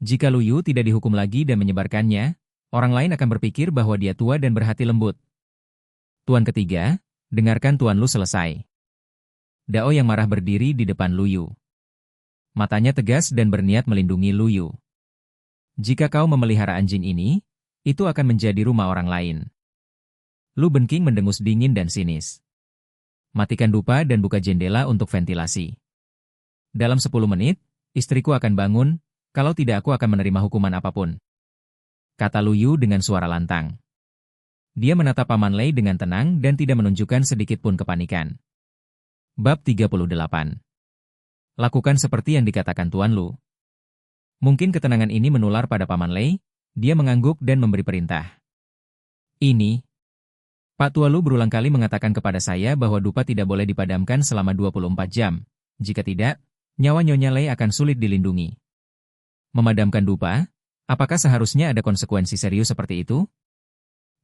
Jika Lu Yu tidak dihukum lagi dan menyebarkannya, orang lain akan berpikir bahwa dia tua dan berhati lembut. Tuan ketiga, dengarkan Tuan Lu selesai. Dao yang marah berdiri di depan Lu Yu. Matanya tegas dan berniat melindungi Lu Yu. Jika kau memelihara anjing ini, itu akan menjadi rumah orang lain. Lu Benking mendengus dingin dan sinis. Matikan dupa dan buka jendela untuk ventilasi. Dalam 10 menit, istriku akan bangun, kalau tidak aku akan menerima hukuman apapun. Kata Lu Yu dengan suara lantang. Dia menatap Paman Lei dengan tenang dan tidak menunjukkan sedikit pun kepanikan. Bab 38. Lakukan seperti yang dikatakan Tuan Lu. Mungkin ketenangan ini menular pada Paman Lei, dia mengangguk dan memberi perintah. Ini. Pak Tuan Lu berulang kali mengatakan kepada saya bahwa dupa tidak boleh dipadamkan selama 24 jam. Jika tidak, nyawa Nyonya Lei akan sulit dilindungi. Memadamkan dupa? Apakah seharusnya ada konsekuensi serius seperti itu?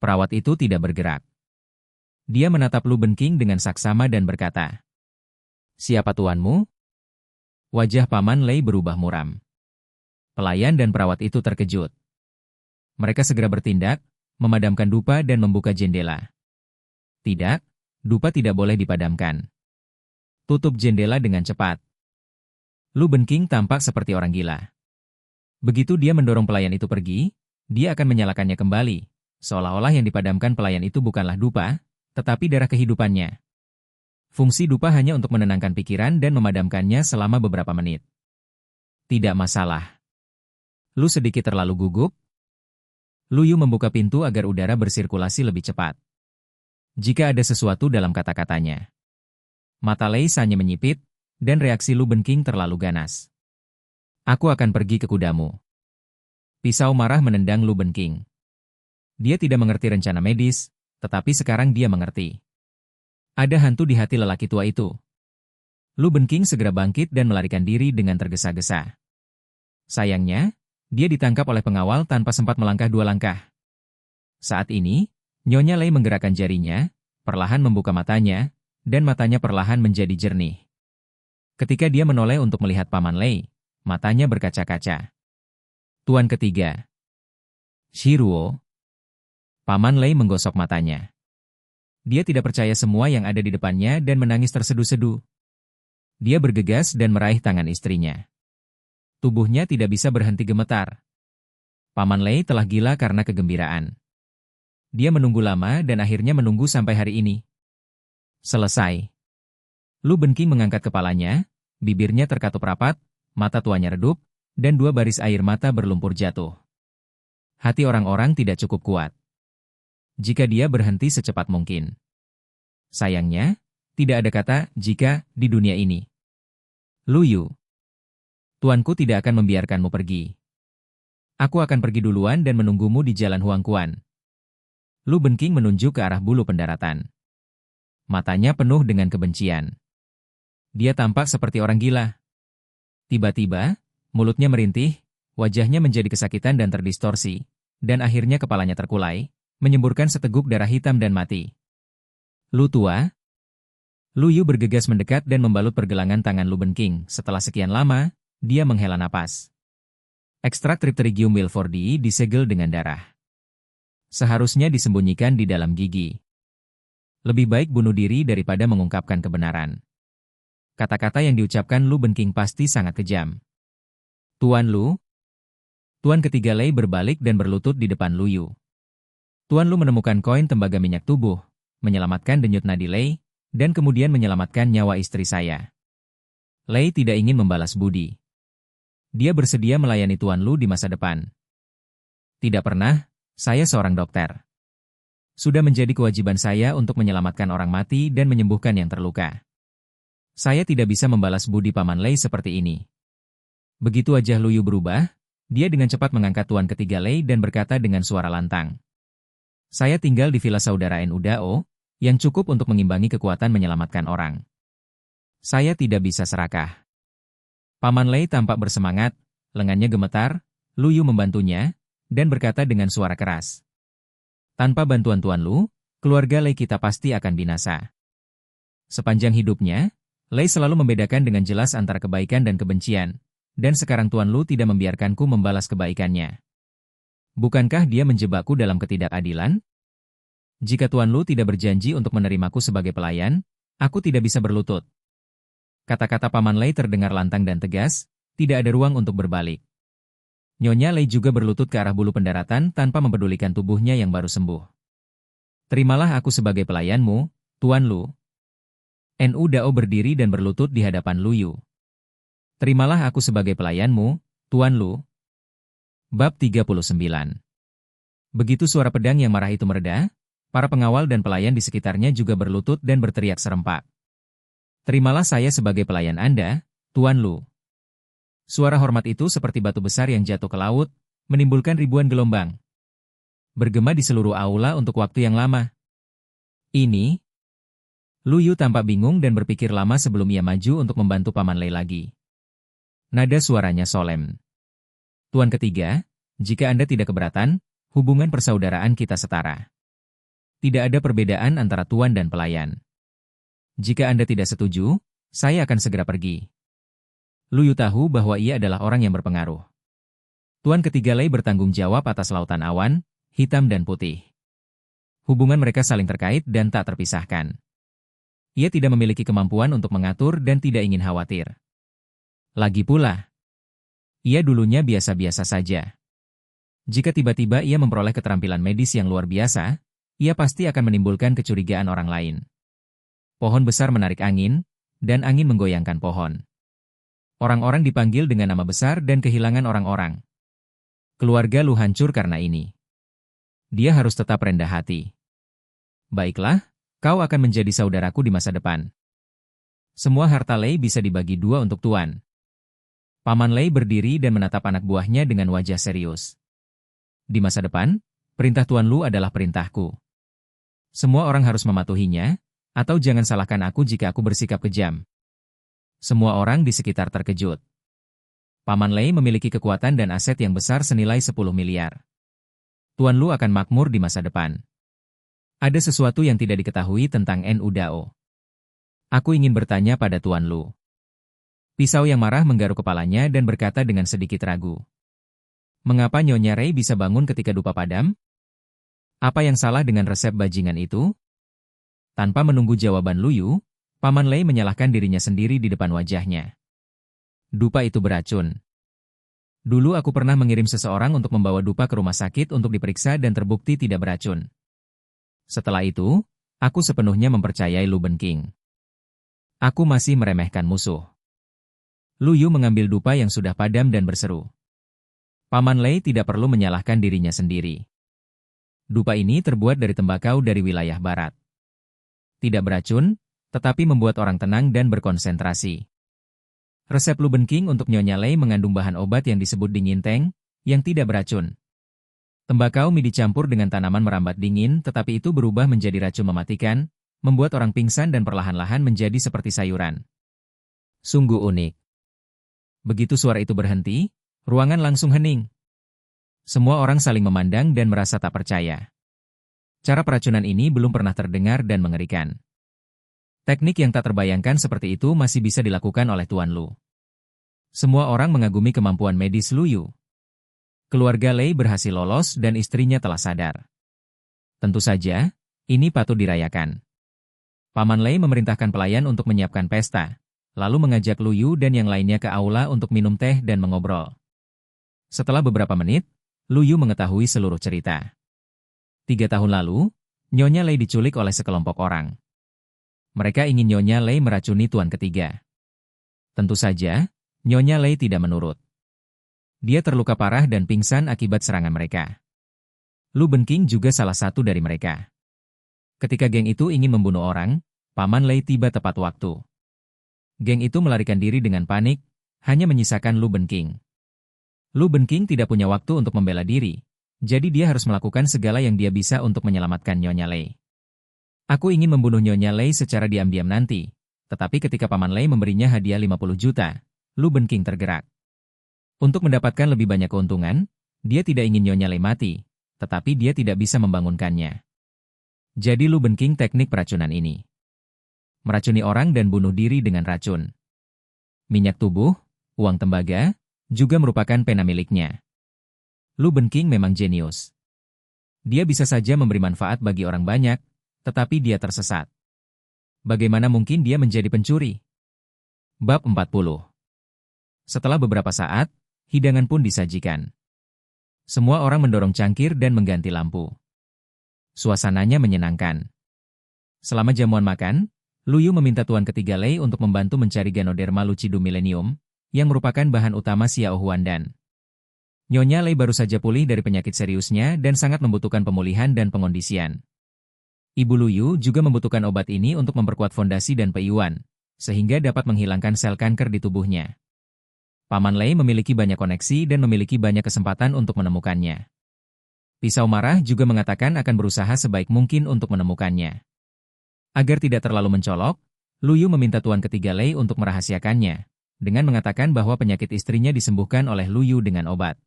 Perawat itu tidak bergerak. Dia menatap Lu Benking dengan saksama dan berkata, "Siapa tuanmu?" Wajah Paman Lei berubah muram. Pelayan dan perawat itu terkejut. Mereka segera bertindak, memadamkan dupa dan membuka jendela. Tidak, dupa tidak boleh dipadamkan. Tutup jendela dengan cepat. Lu Benking tampak seperti orang gila. Begitu dia mendorong pelayan itu pergi, dia akan menyalakannya kembali, seolah-olah yang dipadamkan pelayan itu bukanlah dupa, tetapi darah kehidupannya. Fungsi dupa hanya untuk menenangkan pikiran dan memadamkannya selama beberapa menit. Tidak masalah. Lu sedikit terlalu gugup. Lu Yu membuka pintu agar udara bersirkulasi lebih cepat. Jika ada sesuatu dalam kata-katanya. Mata Lei hanya menyipit, dan reaksi Lu Benking terlalu ganas. Aku akan pergi ke kudamu. Pisau marah menendang Lu Benking. Dia tidak mengerti rencana medis, tetapi sekarang dia mengerti. Ada hantu di hati lelaki tua itu. Lu Benking segera bangkit dan melarikan diri dengan tergesa-gesa. Sayangnya, dia ditangkap oleh pengawal tanpa sempat melangkah 2 langkah. Saat ini, Nyonya Lei menggerakkan jarinya, perlahan membuka matanya, dan matanya perlahan menjadi jernih. Ketika dia menoleh untuk melihat Paman Lei, matanya berkaca-kaca. Tuan ketiga. Shiruo. Paman Lei menggosok matanya. Dia tidak percaya semua yang ada di depannya dan menangis terseduh-seduh. Dia bergegas dan meraih tangan istrinya. Tubuhnya tidak bisa berhenti gemetar. Paman Lei telah gila karena kegembiraan. Dia menunggu lama dan akhirnya menunggu sampai hari ini. Selesai. Lu Benking mengangkat kepalanya, bibirnya terkatup rapat, mata tuanya redup, dan 2 baris air mata berlumpur jatuh. Hati orang-orang tidak cukup kuat. Jika dia berhenti secepat mungkin. Sayangnya, tidak ada kata "jika" di dunia ini. Lu Yu. Tuanku tidak akan membiarkanmu pergi. Aku akan pergi duluan dan menunggumu di jalan Huangquan. Lu Benking menunjuk ke arah bulu pendaratan. Matanya penuh dengan kebencian. Dia tampak seperti orang gila. Tiba-tiba, mulutnya merintih, wajahnya menjadi kesakitan dan terdistorsi, dan akhirnya kepalanya terkulai, menyemburkan seteguk darah hitam dan mati. Lu tua? Lu Yu bergegas mendekat dan membalut pergelangan tangan Lu Benking. Setelah sekian lama, dia menghela napas. Ekstrak Tripterigium wilfordi disegel dengan darah. Seharusnya disembunyikan di dalam gigi. Lebih baik bunuh diri daripada mengungkapkan kebenaran. Kata-kata yang diucapkan Lu Benking pasti sangat kejam. Tuan Lu? Tuan ketiga Lei berbalik dan berlutut di depan Lu Yu. Tuan Lu menemukan koin tembaga minyak tubuh, menyelamatkan denyut nadi Lei, dan kemudian menyelamatkan nyawa istri saya. Lei tidak ingin membalas budi. Dia bersedia melayani Tuan Lu di masa depan. Tidak pernah, saya seorang dokter. Sudah menjadi kewajiban saya untuk menyelamatkan orang mati dan menyembuhkan yang terluka. Saya tidak bisa membalas budi Paman Lei seperti ini. Begitu wajah Lu Yu berubah, dia dengan cepat mengangkat Tuan ketiga Lei dan berkata dengan suara lantang. Saya tinggal di villa saudara NU Dao, yang cukup untuk mengimbangi kekuatan menyelamatkan orang. Saya tidak bisa serakah. Paman Lei tampak bersemangat, lengannya gemetar, Lu Yu membantunya, dan berkata dengan suara keras. Tanpa bantuan Tuan Lu, keluarga Lei kita pasti akan binasa. Sepanjang hidupnya, Lei selalu membedakan dengan jelas antara kebaikan dan kebencian, dan sekarang Tuan Lu tidak membiarkanku membalas kebaikannya. Bukankah dia menjebakku dalam ketidakadilan? Jika Tuan Lu tidak berjanji untuk menerimaku sebagai pelayan, aku tidak bisa berlutut. Kata-kata Paman Lei terdengar lantang dan tegas, tidak ada ruang untuk berbalik. Nyonya Lei juga berlutut ke arah bulu pendaratan tanpa mempedulikan tubuhnya yang baru sembuh. Terimalah aku sebagai pelayanmu, Tuan Lu. NU Dao berdiri dan berlutut di hadapan Lu Yu. Terimalah aku sebagai pelayanmu, Tuan Lu. Bab 39. Begitu suara pedang yang marah itu mereda, para pengawal dan pelayan di sekitarnya juga berlutut dan berteriak serempak. Terimalah saya sebagai pelayan Anda, Tuan Lu. Suara hormat itu seperti batu besar yang jatuh ke laut, menimbulkan ribuan gelombang. Bergema di seluruh aula untuk waktu yang lama. Ini? Lu Yu tampak bingung dan berpikir lama sebelum ia maju untuk membantu Paman Lei lagi. Nada suaranya solemn. Tuan ketiga, jika Anda tidak keberatan, hubungan persaudaraan kita setara. Tidak ada perbedaan antara tuan dan pelayan. Jika Anda tidak setuju, saya akan segera pergi. Lu Yu tahu bahwa ia adalah orang yang berpengaruh. Tuan ketiga Lei bertanggung jawab atas lautan awan, hitam dan putih. Hubungan mereka saling terkait dan tak terpisahkan. Ia tidak memiliki kemampuan untuk mengatur dan tidak ingin khawatir. Lagi pula, ia dulunya biasa-biasa saja. Jika tiba-tiba ia memperoleh keterampilan medis yang luar biasa, ia pasti akan menimbulkan kecurigaan orang lain. Pohon besar menarik angin, dan angin menggoyangkan pohon. Orang-orang dipanggil dengan nama besar dan kehilangan orang-orang. Keluarga Lu hancur karena ini. Dia harus tetap rendah hati. Baiklah, kau akan menjadi saudaraku di masa depan. Semua harta Lei bisa dibagi dua untuk Tuan. Paman Lei berdiri dan menatap anak buahnya dengan wajah serius. Di masa depan, perintah Tuan Lu adalah perintahku. Semua orang harus mematuhinya, atau jangan salahkan aku jika aku bersikap kejam. Semua orang di sekitar terkejut. Paman Lei memiliki kekuatan dan aset yang besar senilai 10 miliar. Tuan Lu akan makmur di masa depan. Ada sesuatu yang tidak diketahui tentang NU Dao. Aku ingin bertanya pada Tuan Lu. Pisau yang marah menggaruk kepalanya dan berkata dengan sedikit ragu. Mengapa Nyonya Rei bisa bangun ketika dupa padam? Apa yang salah dengan resep bajingan itu? Tanpa menunggu jawaban Lu Yu, Paman Lei menyalahkan dirinya sendiri di depan wajahnya. Dupa itu beracun. Dulu aku pernah mengirim seseorang untuk membawa dupa ke rumah sakit untuk diperiksa dan terbukti tidak beracun. Setelah itu, aku sepenuhnya mempercayai Lu Benking. Aku masih meremehkan musuh. Lu Yu mengambil dupa yang sudah padam dan berseru. Paman Lei tidak perlu menyalahkan dirinya sendiri. Dupa ini terbuat dari tembakau dari wilayah barat. Tidak beracun, tetapi membuat orang tenang dan berkonsentrasi. Resep Lu Benking untuk Nyonya Lei mengandung bahan obat yang disebut dingin teng, yang tidak beracun. Tembakau mie dicampur dengan tanaman merambat dingin tetapi itu berubah menjadi racun mematikan, membuat orang pingsan dan perlahan-lahan menjadi seperti sayuran. Sungguh unik. Begitu suara itu berhenti, ruangan langsung hening. Semua orang saling memandang dan merasa tak percaya. Cara peracunan ini belum pernah terdengar dan mengerikan. Teknik yang tak terbayangkan seperti itu masih bisa dilakukan oleh Tuan Lu. Semua orang mengagumi kemampuan medis Lu Yu. Keluarga Lei berhasil lolos dan istrinya telah sadar. Tentu saja, ini patut dirayakan. Paman Lei memerintahkan pelayan untuk menyiapkan pesta, lalu mengajak Lu Yu dan yang lainnya ke aula untuk minum teh dan mengobrol. Setelah beberapa menit, Lu Yu mengetahui seluruh cerita. 3 tahun lalu, Nyonya Lei diculik oleh sekelompok orang. Mereka ingin Nyonya Lei meracuni tuan ketiga. Tentu saja, Nyonya Lei tidak menurut. Dia terluka parah dan pingsan akibat serangan mereka. Lu Benking juga salah satu dari mereka. Ketika geng itu ingin membunuh orang, Paman Lei tiba tepat waktu. Geng itu melarikan diri dengan panik, hanya menyisakan Lu Benking. Lu Benking tidak punya waktu untuk membela diri, jadi dia harus melakukan segala yang dia bisa untuk menyelamatkan Nyonya Lei. Aku ingin membunuh Nyonya Lei secara diam-diam nanti, tetapi ketika Paman Lei memberinya hadiah 50 juta, Lu Benking tergerak. Untuk mendapatkan lebih banyak keuntungan, dia tidak ingin Nyonya Lei mati, tetapi dia tidak bisa membangunkannya. Jadi Lu Benking teknik peracunan ini. Meracuni orang dan bunuh diri dengan racun. Minyak tubuh, uang tembaga, juga merupakan pena miliknya. Lu Benking memang jenius. Dia bisa saja memberi manfaat bagi orang banyak, tetapi dia tersesat. Bagaimana mungkin dia menjadi pencuri? Bab 40. Setelah beberapa saat, hidangan pun disajikan. Semua orang mendorong cangkir dan mengganti lampu. Suasananya menyenangkan. Selama jamuan makan, Lu Yu meminta Tuan Ketiga Lei untuk membantu mencari Ganoderma lucidum millennium, yang merupakan bahan utama Xiao Huandan. Nyonya Lei baru saja pulih dari penyakit seriusnya dan sangat membutuhkan pemulihan dan pengondisian. Ibu Lu Yu juga membutuhkan obat ini untuk memperkuat fondasi dan peiyuan, sehingga dapat menghilangkan sel kanker di tubuhnya. Paman Lei memiliki banyak koneksi dan memiliki banyak kesempatan untuk menemukannya. Pisau Marah juga mengatakan akan berusaha sebaik mungkin untuk menemukannya. Agar tidak terlalu mencolok, Lu Yu meminta Tuan Ketiga Lei untuk merahasiakannya, dengan mengatakan bahwa penyakit istrinya disembuhkan oleh Lu Yu dengan obat.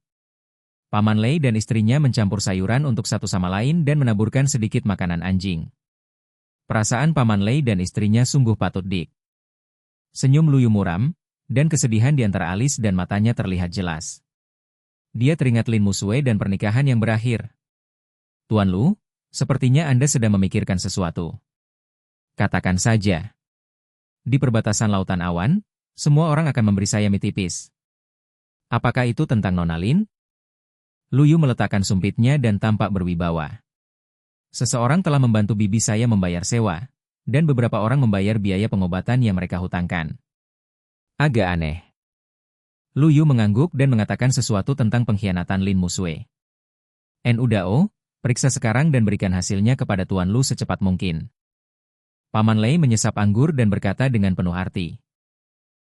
Paman Lei dan istrinya mencampur sayuran untuk satu sama lain dan menaburkan sedikit makanan anjing. Perasaan Paman Lei dan istrinya sungguh patut dik. Senyum Lu Yu muram, dan kesedihan di antara alis dan matanya terlihat jelas. Dia teringat Lin Musue dan pernikahan yang berakhir. Tuan Lu, sepertinya Anda sedang memikirkan sesuatu. Katakan saja. Di perbatasan Lautan Awan, semua orang akan memberi saya mie tipis. Apakah itu tentang Nona Lin? Lu Yu meletakkan sumpitnya dan tampak berwibawa. Seseorang telah membantu bibi saya membayar sewa, dan beberapa orang membayar biaya pengobatan yang mereka hutangkan. Agak aneh. Lu Yu mengangguk dan mengatakan sesuatu tentang pengkhianatan Lin Musue. Udao, periksa sekarang dan berikan hasilnya kepada Tuan Lu secepat mungkin. Paman Lei menyesap anggur dan berkata dengan penuh arti.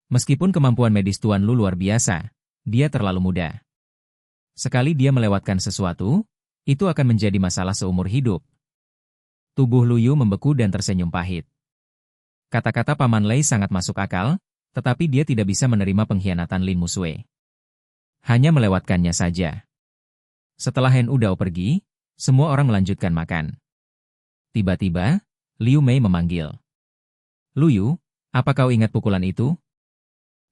Meskipun kemampuan medis Tuan Lu luar biasa, dia terlalu muda. Sekali dia melewatkan sesuatu, itu akan menjadi masalah seumur hidup. Tubuh Lu Yu membeku dan tersenyum pahit. Kata-kata Paman Lei sangat masuk akal, tetapi dia tidak bisa menerima pengkhianatan Lin Musue. Hanya melewatkannya saja. Setelah Udao pergi, semua orang melanjutkan makan. Tiba-tiba, Liu Mei memanggil. Lu Yu, apa kau ingat pukulan itu?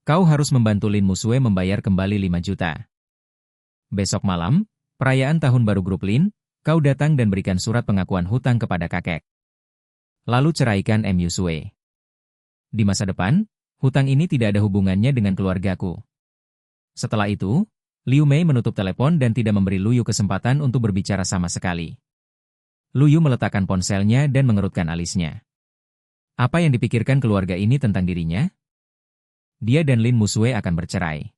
Kau harus membantu Lin Musue membayar kembali 5 juta. Besok malam, perayaan tahun baru grup Lin, kau datang dan berikan surat pengakuan hutang kepada kakek. Lalu ceraikan Musue. Di masa depan, hutang ini tidak ada hubungannya dengan keluargaku. Setelah itu, Liu Mei menutup telepon dan tidak memberi Lu Yu kesempatan untuk berbicara sama sekali. Lu Yu meletakkan ponselnya dan mengerutkan alisnya. Apa yang dipikirkan keluarga ini tentang dirinya? Dia dan Lin Musue akan bercerai.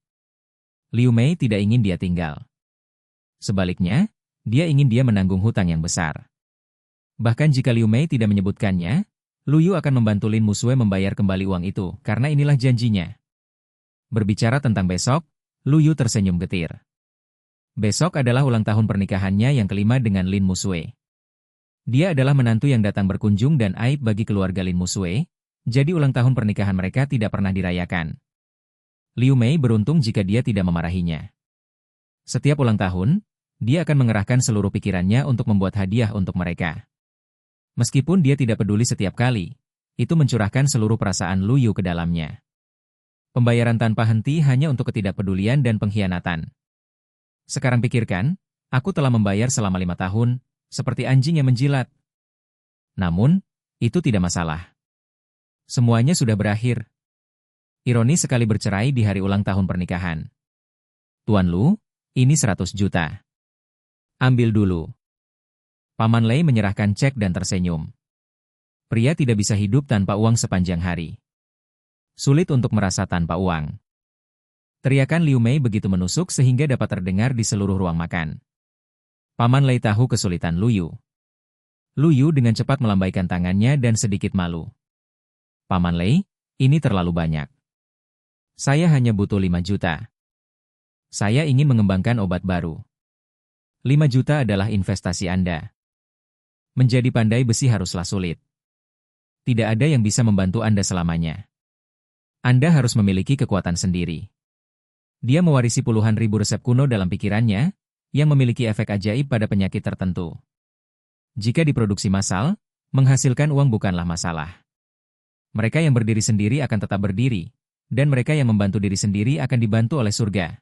Liu Mei tidak ingin dia tinggal. Sebaliknya, dia ingin dia menanggung hutang yang besar. Bahkan jika Liu Mei tidak menyebutkannya, Lu Yu akan membantu Lin Musue membayar kembali uang itu, karena inilah janjinya. Berbicara tentang besok, Lu Yu tersenyum getir. Besok adalah ulang tahun pernikahannya yang kelima dengan Lin Musue. Dia adalah menantu yang datang berkunjung dan aib bagi keluarga Lin Musue, jadi ulang tahun pernikahan mereka tidak pernah dirayakan. Liu Mei beruntung jika dia tidak memarahinya. Setiap ulang tahun, dia akan mengerahkan seluruh pikirannya untuk membuat hadiah untuk mereka. Meskipun dia tidak peduli setiap kali, itu mencurahkan seluruh perasaan Lu Yu ke dalamnya. Pembayaran tanpa henti hanya untuk ketidakpedulian dan pengkhianatan. Sekarang pikirkan, aku telah membayar selama 5 tahun, seperti anjing yang menjilat. Namun, itu tidak masalah. Semuanya sudah berakhir. Ironis sekali bercerai di hari ulang tahun pernikahan. Tuan Lu, ini 100 juta. Ambil dulu. Paman Lei menyerahkan cek dan tersenyum. Pria tidak bisa hidup tanpa uang sepanjang hari. Sulit untuk merasa tanpa uang. Teriakan Liu Mei begitu menusuk sehingga dapat terdengar di seluruh ruang makan. Paman Lei tahu kesulitan Lu Yu. Lu Yu dengan cepat melambaikan tangannya dan sedikit malu. Paman Lei, ini terlalu banyak. Saya hanya butuh 5 juta. Saya ingin mengembangkan obat baru. 5 juta adalah investasi Anda. Menjadi pandai besi haruslah sulit. Tidak ada yang bisa membantu Anda selamanya. Anda harus memiliki kekuatan sendiri. Dia mewarisi puluhan ribu resep kuno dalam pikirannya, yang memiliki efek ajaib pada penyakit tertentu. Jika diproduksi massal, menghasilkan uang bukanlah masalah. Mereka yang berdiri sendiri akan tetap berdiri, dan mereka yang membantu diri sendiri akan dibantu oleh surga.